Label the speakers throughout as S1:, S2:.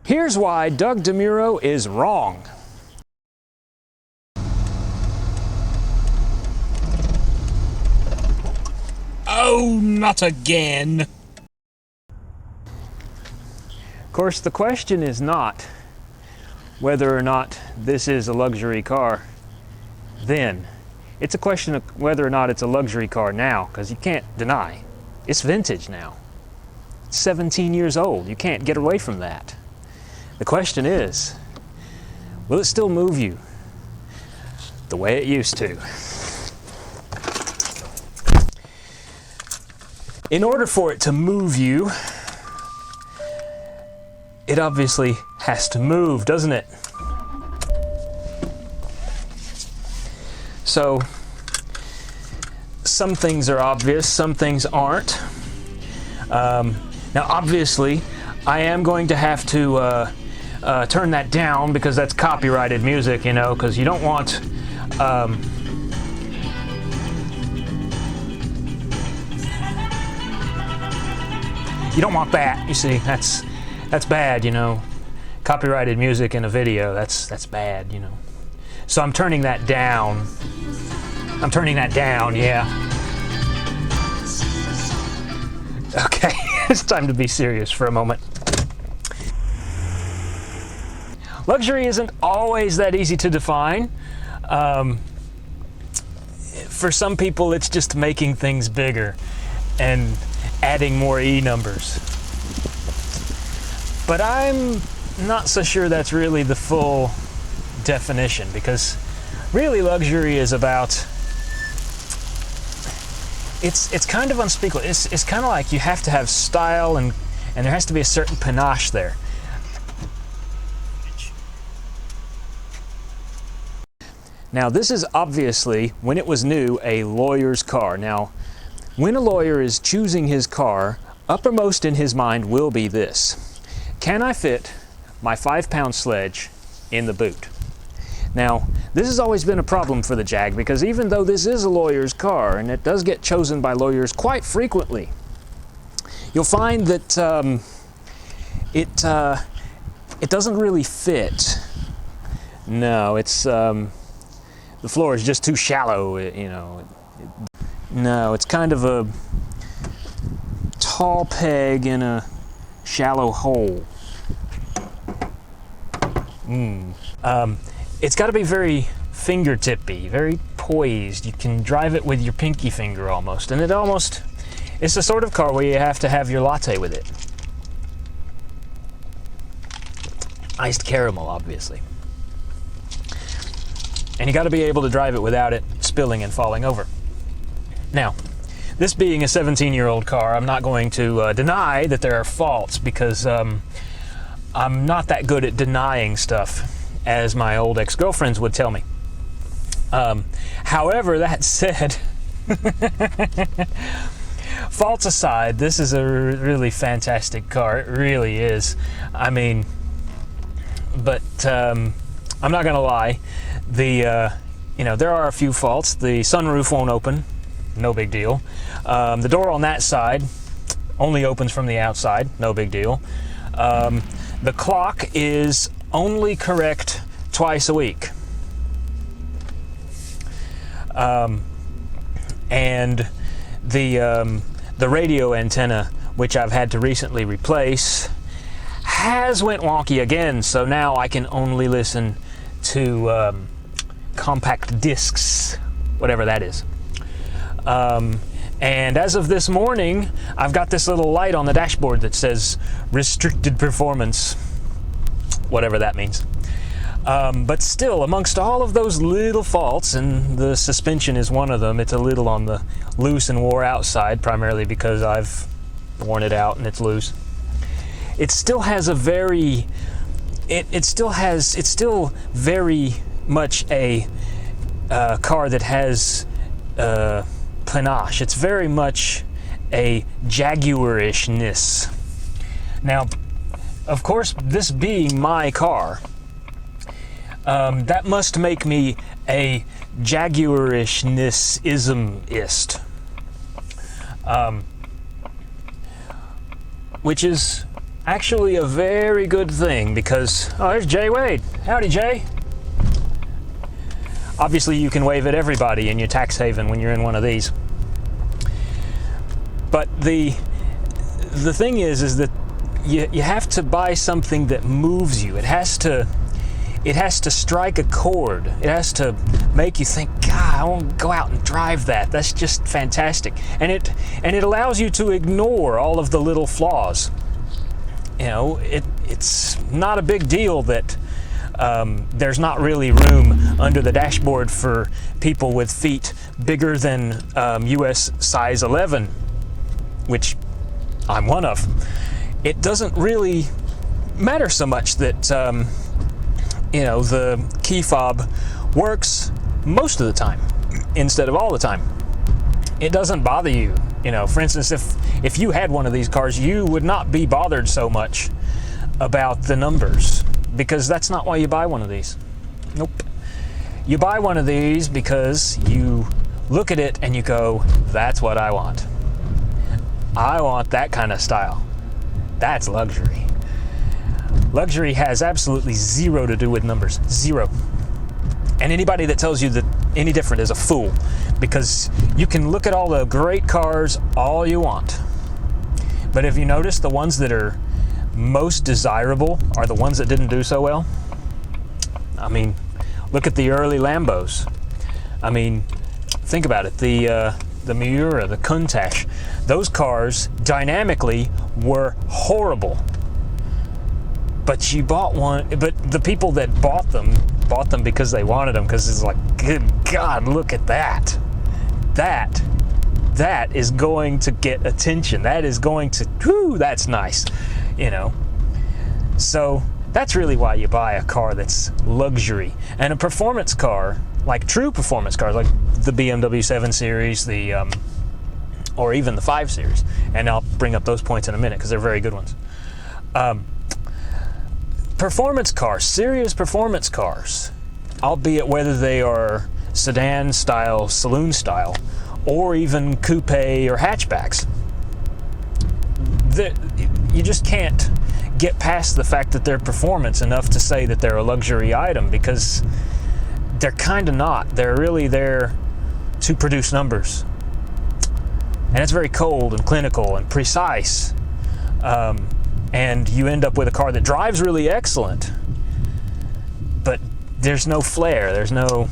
S1: Here's why Doug DeMuro is wrong.
S2: Oh, not again.
S1: Of course, the question is not whether or not this is a luxury car then. It's a question of whether or not it's a luxury car now, because you can't deny it's vintage now. It's 17 years old. You can't get away from that. The question is, will it still move you the way it used to? In order for it to move you, it obviously has to move, doesn't it? So, some things are obvious, some things aren't. Now, obviously, I am going to have to turn that down because that's copyrighted music, you know, because you don't want that. You see, that's bad, you know. Copyrighted music in a video, that's bad, you know. So I'm turning that down. I'm turning that down, yeah. Okay, it's time to be serious for a moment. Luxury isn't always that easy to define. For some people, it's just making things bigger and adding more E numbers. But I'm not so sure that's really the full definition, because really luxury is about, it's kind of unspeakable. It's kind of like you have to have style and there has to be a certain panache there. Now this is obviously, when it was new, a lawyer's car. Now, when a lawyer is choosing his car, uppermost in his mind will be this: can I fit my 5-pound sledge in the boot? Now, this has always been a problem for the Jag, because even though this is a lawyer's car, and it does get chosen by lawyers quite frequently, you'll find that it doesn't really fit. No, it's the floor is just too shallow, you know. No, it's kind of a tall peg in a shallow hole. It's got to be very fingertippy, very poised. You can drive it with your pinky finger almost, and it's the sort of car where you have to have your latte with it. Iced caramel, obviously. And you got to be able to drive it without it spilling and falling over. Now, this being a 17-year-old car, I'm not going to deny that there are faults, because I'm not that good at denying stuff, as my old ex-girlfriends would tell me. However, that said, faults aside, this is a really fantastic car. It really is. I mean, but I'm not gonna lie. You know, there are a few faults. The sunroof won't open. No big deal. The door on that side only opens from the outside. No big deal. The clock is only correct twice a week. And the radio antenna, which I've had to recently replace, has went wonky again, so now I can only listen to compact discs, whatever that is. And as of this morning, I've got this little light on the dashboard that says restricted performance, whatever that means. But still, amongst all of those little faults, and the suspension is one of them, it's a little on the loose and wore out side, primarily because I've worn it out and it's loose. It still has a very, it's still very much a car that has panache. It's very much a Jaguar-ishness. Now, of course, this being my car, that must make me a Jaguar-ishness-ism-ist. Which is actually a very good thing because, oh, there's Jay Wade. Howdy, Jay. Obviously, you can wave at everybody in your tax haven when you're in one of these. But the thing is that you have to buy something that moves you. It has to strike a chord. It has to make you think, God, I want to go out and drive that. That's just fantastic. And it allows you to ignore all of the little flaws. You know, it's not a big deal that there's not really room under the dashboard for people with feet bigger than US size 11, which I'm one of. It doesn't really matter so much that you know, the key fob works most of the time instead of all the time. It doesn't bother you. You know, for instance, if you had one of these cars, you would not be bothered so much about the numbers, because that's not why you buy one of these. Nope. You buy one of these because you look at it and you go, that's what I want. I want that kind of style. That's luxury. Luxury has absolutely zero to do with numbers. Zero. And anybody that tells you that any different is a fool, because you can look at all the great cars all you want. But if you notice, the ones that are most desirable are the ones that didn't do so well. I mean, look at the early Lambos. I mean, think about it. The Miura, the Countach, those cars dynamically were horrible. But you bought one, but the people that bought them because they wanted them, because it's like, good God, look at that. That is going to get attention. That is going to, whoo, that's nice, you know. So that's really why you buy a car that's luxury. And a performance car, like true performance cars, like the BMW 7 Series, or even the 5 Series. And I'll bring up those points in a minute because they're very good ones. Performance cars, serious performance cars, albeit whether they are sedan style, saloon style, or even coupe or hatchbacks, you just can't get past the fact that they're performance enough to say that they're a luxury item, because they're kind of not. They're really there to produce numbers. And it's very cold and clinical and precise. And you end up with a car that drives really excellent, but there's no flair. There's no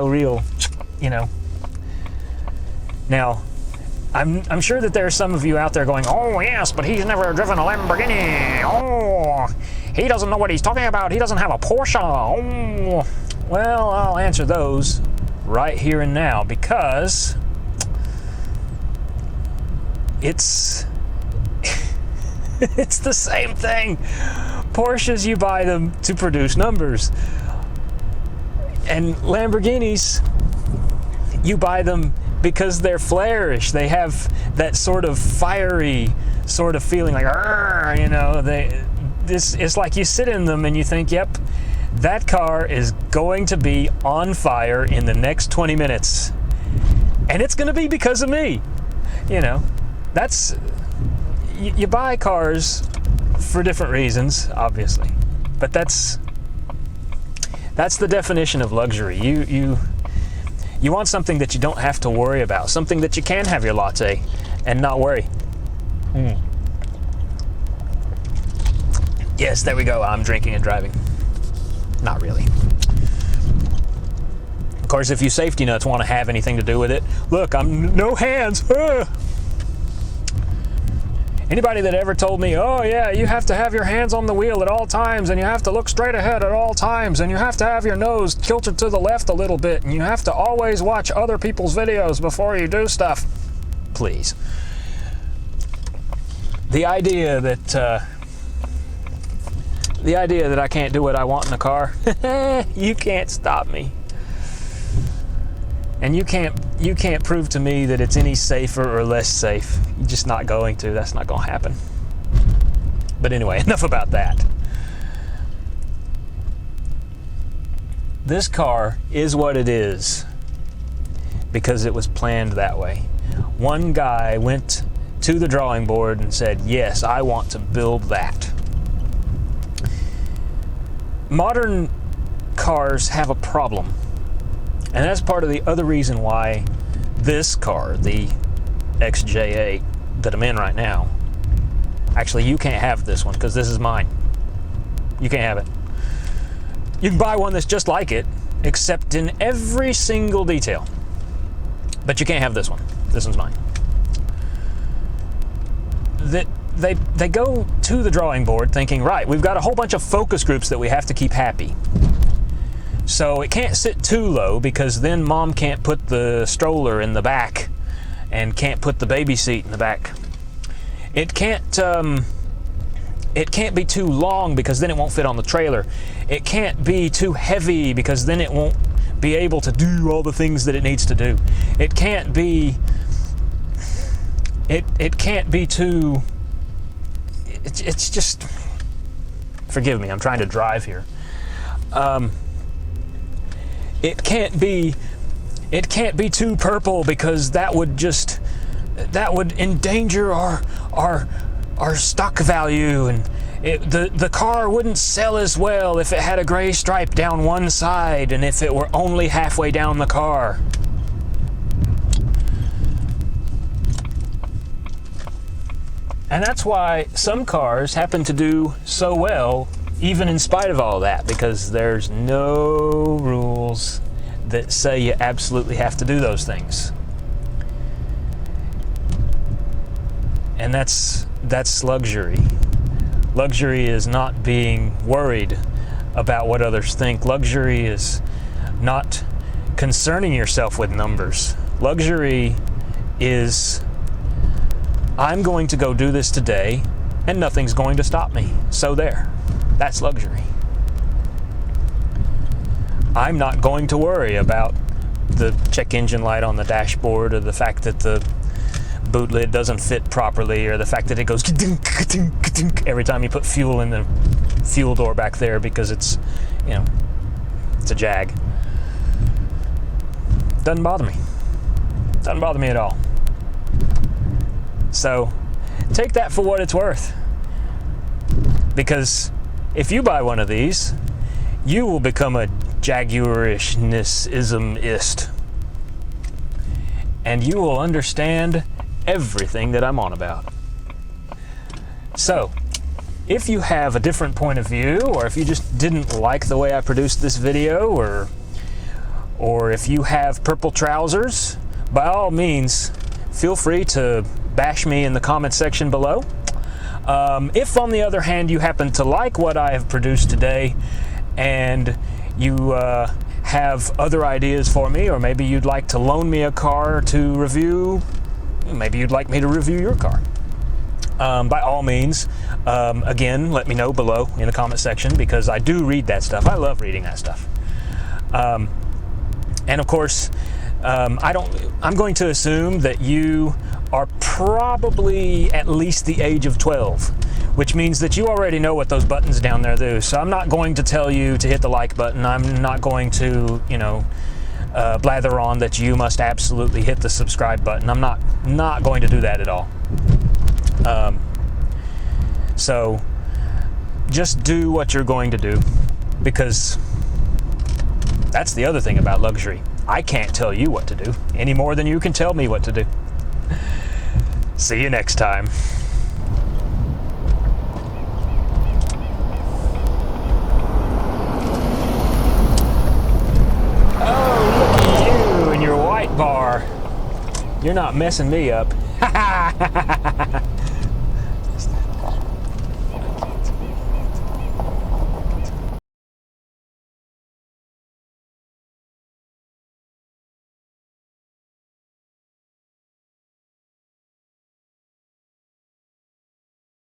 S1: real, you know. Now, I'm sure that there are some of you out there going, oh yes, but he's never driven a Lamborghini. Oh, he doesn't know what he's talking about. He doesn't have a Porsche. Oh, well, I'll answer those right here and now, because it's it's the same thing. Porsches, you buy them to produce numbers. And Lamborghinis, you buy them because they're flairish. They have that sort of fiery sort of feeling, like, you know, it's like you sit in them and you think, yep, that car is going to be on fire in the next 20 minutes. And it's going to be because of me. You know, that's... You buy cars for different reasons, obviously, but that's the definition of luxury. You want something that you don't have to worry about, something that you can have your latte and not worry. Yes, there we go. I'm drinking and driving. Not really. Of course, if you safety nuts want to have anything to do with it, look, I'm no hands. Anybody that ever told me, oh yeah, you have to have your hands on the wheel at all times, and you have to look straight ahead at all times, and you have to have your nose tilted to the left a little bit, and you have to always watch other people's videos before you do stuff, please. The idea that I can't do what I want in a car, you can't stop me. And you can't prove to me that it's any safer or less safe. You're just not going to. That's not going to happen. But anyway, enough about that. This car is what it is because it was planned that way. One guy went to the drawing board and said, yes, I want to build that. Modern cars have a problem, and that's part of the other reason why this car, the XJ8 that I'm in right now, actually you can't have this one because this is mine. You can't have it. You can buy one that's just like it, except in every single detail, but you can't have this one. This one's mine. They go to the drawing board thinking, right, we've got a whole bunch of focus groups that we have to keep happy. So it can't sit too low because then mom can't put the stroller in the back and can't put the baby seat in the back. It can't be too long because then it won't fit on the trailer. It can't be too heavy because then it won't be able to do all the things that it needs to do. It can't be too... It's just... Forgive me, I'm trying to drive here. It can't be too purple because that would endanger our stock value, and the car wouldn't sell as well if it had a gray stripe down one side and if it were only halfway down the car. And that's why some cars happen to do so well even in spite of all that, because there's no rules that say you absolutely have to do those things. And that's luxury. Luxury is not being worried about what others think. Luxury is not concerning yourself with numbers. Luxury is, I'm going to go do this today and nothing's going to stop me. So there. That's luxury. I'm not going to worry about the check engine light on the dashboard, or the fact that the boot lid doesn't fit properly, or the fact that it goes every time you put fuel in the fuel door back there, because it's, you know, it's a Jag. Doesn't bother me. Doesn't bother me at all. So take that for what it's worth, because if you buy one of these, you will become a Jaguarishness-ism-ist, and you will understand everything that I'm on about. So, if you have a different point of view, or if you just didn't like the way I produced this video, or if you have purple trousers, by all means, feel free to bash me in the comment section below. If, on the other hand, you happen to like what I have produced today, and you have other ideas for me, or maybe you'd like to loan me a car to review, maybe you'd like me to review your car, by all means, again, let me know below in the comment section, because I do read that stuff. I love reading that stuff. And of course, I'm going to assume that you are probably at least the age of 12, which means that you already know what those buttons down there do. So I'm not going to tell you to hit the like button. I'm not going to, blather on that you must absolutely hit the subscribe button. I'm not going to do that at all. So just do what you're going to do, because that's the other thing about luxury. I can't tell you what to do any more than you can tell me what to do. See you next time. Oh, look at you and your white bar. You're not messing me up.